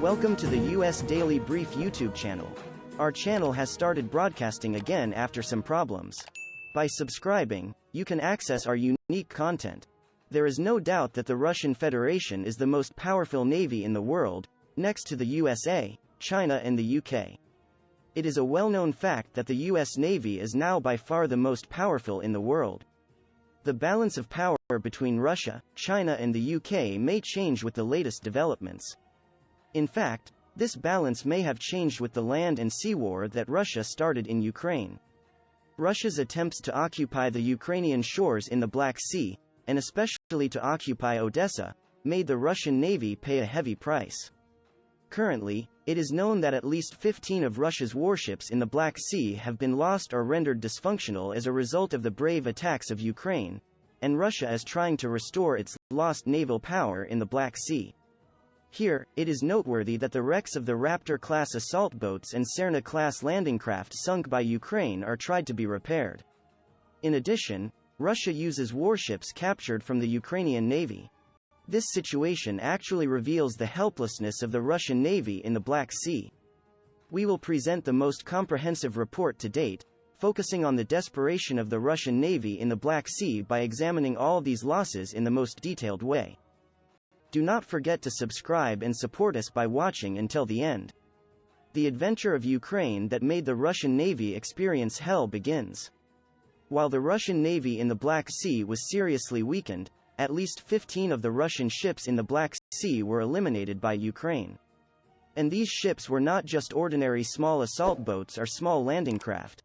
Welcome to the US Daily Brief YouTube channel. Our channel has started broadcasting again after some problems. By subscribing, you can access our unique content. There is no doubt that the Russian Federation is the most powerful navy in the world, next to the USA, China and the UK. It is a well-known fact that the US Navy is now by far the most powerful in the world. The balance of power between Russia, China and the UK may change with the latest developments. In fact, this balance may have changed with the land and sea war that Russia started in Ukraine. Russia's attempts to occupy the Ukrainian shores in the Black Sea, and especially to occupy Odessa, made the Russian Navy pay a heavy price. Currently, it is known that at least 15 of Russia's warships in the Black Sea have been lost or rendered dysfunctional as a result of the brave attacks of Ukraine, and Russia is trying to restore its lost naval power in the Black Sea. Here, it is noteworthy that the wrecks of the Raptor-class assault boats and Serna-class landing craft sunk by Ukraine are tried to be repaired. In addition, Russia uses warships captured from the Ukrainian Navy. This situation actually reveals the helplessness of the Russian Navy in the Black Sea. We will present the most comprehensive report to date, focusing on the desperation of the Russian Navy in the Black Sea by examining all these losses in the most detailed way. Do not forget to subscribe and support us by watching until the end. The adventure of Ukraine that made the Russian Navy experience hell begins. While the Russian Navy in the Black Sea was seriously weakened, at least 15 of the Russian ships in the Black Sea were eliminated by Ukraine. And these ships were not just ordinary small assault boats or small landing craft.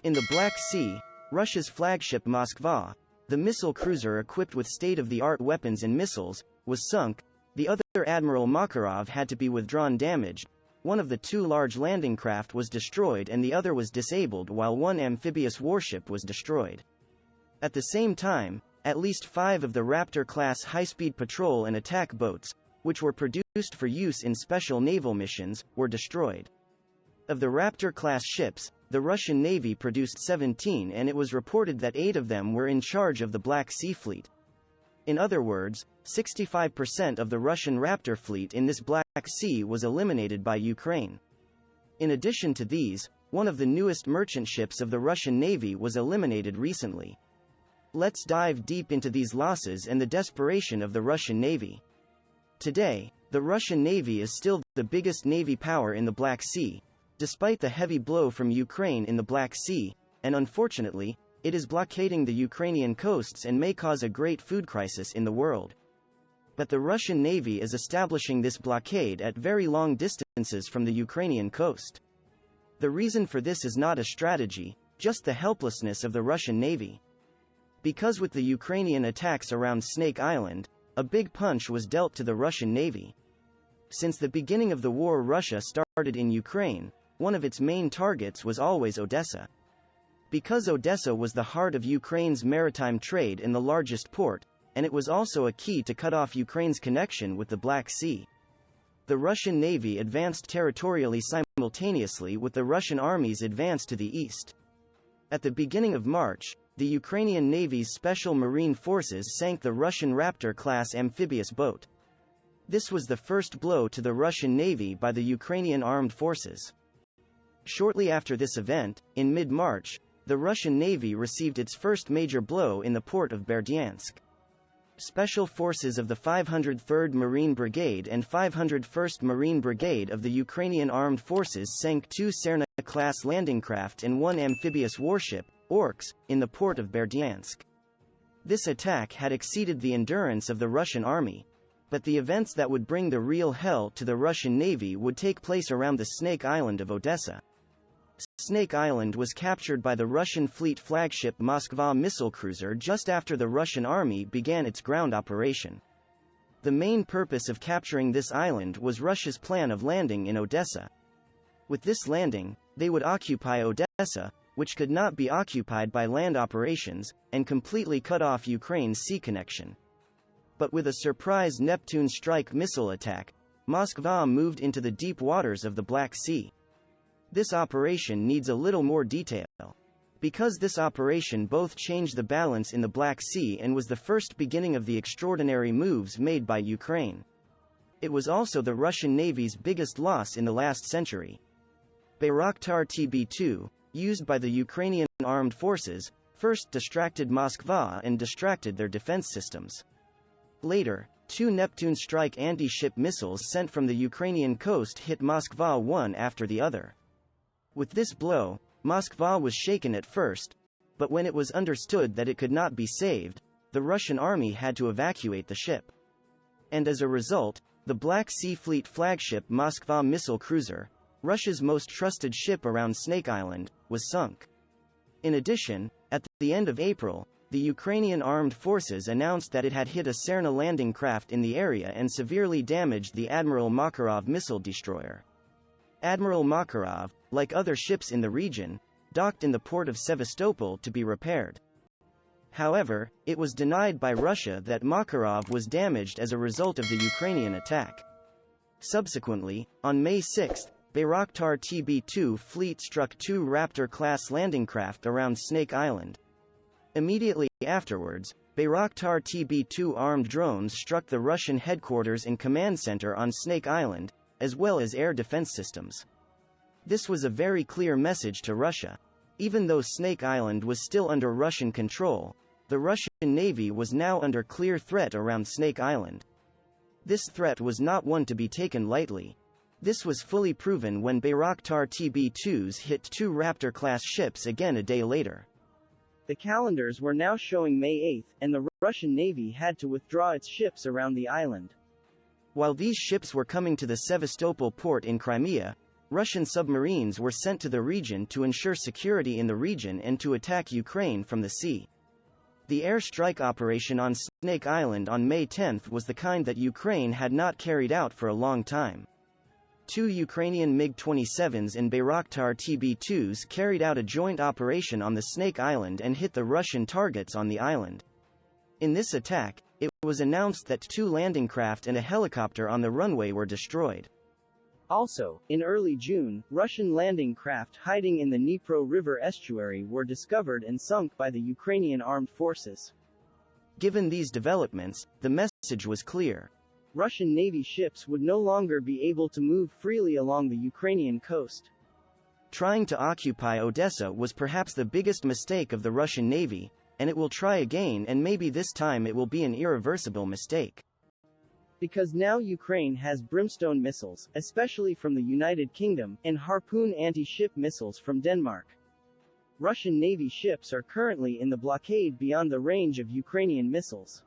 In the Black Sea, Russia's flagship Moskva, the missile cruiser equipped with state-of-the-art weapons and missiles, was sunk. The other Admiral Makarov had to be withdrawn damaged. One of the two large landing craft was destroyed and the other was disabled, while one amphibious warship was destroyed. At the same time, at least 5 of the Raptor-class high-speed patrol and attack boats, which were produced for use in special naval missions, were destroyed. Of the Raptor-class ships, the Russian Navy produced 17, and it was reported that 8 of them were in charge of the Black Sea Fleet. In other words, 65% of the Russian Raptor fleet in this Black Sea was eliminated by Ukraine. In addition to these, one of the newest merchant ships of the Russian Navy was eliminated recently. Let's dive deep into these losses and the desperation of the Russian Navy. Today, the Russian Navy is still the biggest navy power in the Black Sea, despite the heavy blow from Ukraine in the Black Sea, and unfortunately, it is blockading the Ukrainian coasts and may cause a great food crisis in the world. But the Russian Navy is establishing this blockade at very long distances from the Ukrainian coast. The reason for this is not a strategy, just the helplessness of the Russian Navy. Because with the Ukrainian attacks around Snake Island, a big punch was dealt to the Russian Navy. Since the beginning of the war, Russia started in Ukraine, one of its main targets was always Odessa. Because Odessa was the heart of Ukraine's maritime trade and the largest port, and it was also a key to cut off Ukraine's connection with the Black Sea. The Russian Navy advanced territorially simultaneously with the Russian army's advance to the east. At the beginning of March, the Ukrainian Navy's Special Marine Forces sank the Russian Raptor-class amphibious boat. This was the first blow to the Russian Navy by the Ukrainian armed forces. Shortly after this event, in mid-March, the Russian Navy received its first major blow in the port of Berdyansk. Special forces of the 503rd Marine Brigade and 501st Marine Brigade of the Ukrainian Armed Forces sank 2 Serna-class landing craft and 1 amphibious warship, Orks, in the port of Berdyansk. This attack had exceeded the endurance of the Russian army, but the events that would bring the real hell to the Russian Navy would take place around the Snake Island of Odessa. Snake Island was captured by the Russian fleet flagship Moskva missile cruiser just after the Russian army began its ground operation. The main purpose of capturing this island was Russia's plan of landing in Odessa. With this landing, they would occupy Odessa, which could not be occupied by land operations, and completely cut off Ukraine's sea connection. But with a surprise Neptune strike missile attack, Moskva moved into the deep waters of the Black Sea. This operation needs a little more detail. Because this operation both changed the balance in the Black Sea and was the first beginning of the extraordinary moves made by Ukraine. It was also the Russian Navy's biggest loss in the last century. Bayraktar TB2, used by the Ukrainian armed forces, first distracted Moskva and distracted their defense systems. Later, 2 Neptune strike anti-ship missiles sent from the Ukrainian coast hit Moskva one after the other. With this blow, Moskva was shaken at first, but when it was understood that it could not be saved, the Russian army had to evacuate the ship. And as a result, the Black Sea Fleet flagship Moskva missile cruiser, Russia's most trusted ship around Snake Island, was sunk. In addition, at the end of April, the Ukrainian armed forces announced that it had hit a Serna landing craft in the area and severely damaged the Admiral Makarov missile destroyer. Admiral Makarov, like other ships in the region, docked in the port of Sevastopol to be repaired. However, it was denied by Russia that Makarov was damaged as a result of the Ukrainian attack. Subsequently, on May 6, Bayraktar TB2 fleet struck 2 Raptor-class landing craft around Snake Island. Immediately afterwards, Bayraktar TB2 armed drones struck the Russian headquarters and command center on Snake Island, as well as air defense systems. This was a very clear message to Russia. Even though Snake Island was still under Russian control, the Russian Navy was now under clear threat around Snake Island. This threat was not one to be taken lightly. This was fully proven when Bayraktar TB2s hit 2 Raptor-class ships again a day later. The calendars were now showing May 8, and the Russian Navy had to withdraw its ships around the island. While these ships were coming to the Sevastopol port in Crimea, Russian submarines were sent to the region to ensure security in the region and to attack Ukraine from the sea. The air strike operation on Snake Island on May 10 was the kind that Ukraine had not carried out for a long time. 2 Ukrainian MiG-27s and Bayraktar TB2s carried out a joint operation on the Snake Island and hit the Russian targets on the island. In this attack, it was announced that 2 landing craft and a helicopter on the runway were destroyed. Also, in early June, Russian landing craft hiding in the Dnipro River estuary were discovered and sunk by the Ukrainian armed forces. Given these developments, the message was clear. Russian Navy ships would no longer be able to move freely along the Ukrainian coast. Trying to occupy Odessa was perhaps the biggest mistake of the Russian Navy, and it will try again, and maybe this time it will be an irreversible mistake. Because now Ukraine has Brimstone missiles, especially from the United Kingdom, and Harpoon anti-ship missiles from Denmark. Russian Navy ships are currently in the blockade beyond the range of Ukrainian missiles.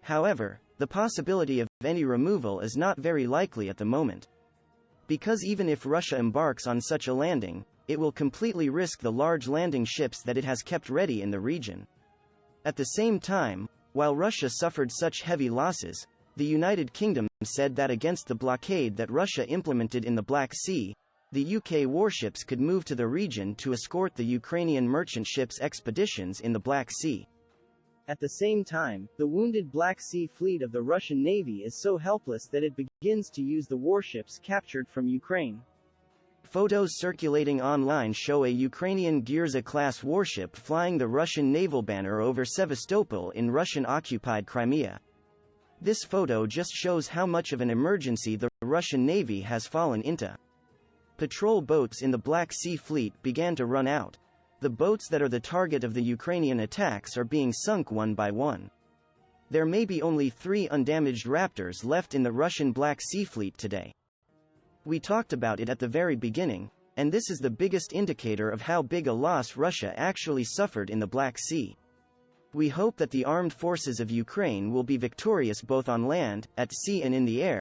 However, the possibility of any removal is not very likely at the moment. Because even if Russia embarks on such a landing, it will completely risk the large landing ships that it has kept ready in the region. At the same time, while Russia suffered such heavy losses, the United Kingdom said that against the blockade that Russia implemented in the Black Sea, the UK warships could move to the region to escort the Ukrainian merchant ships' expeditions in the Black Sea. At the same time, the wounded Black Sea Fleet of the Russian Navy is so helpless that it begins to use the warships captured from Ukraine. Photos circulating online show a Ukrainian Gyrza-class warship flying the Russian naval banner over Sevastopol in Russian-occupied Crimea. This photo just shows how much of an emergency the Russian Navy has fallen into. Patrol boats in the Black Sea Fleet began to run out. The boats that are the target of the Ukrainian attacks are being sunk one by one. There may be only 3 undamaged Raptors left in the Russian Black Sea Fleet today. We talked about it at the very beginning, and this is the biggest indicator of how big a loss Russia actually suffered in the Black Sea. We hope that the armed forces of Ukraine will be victorious both on land, at sea and in the air,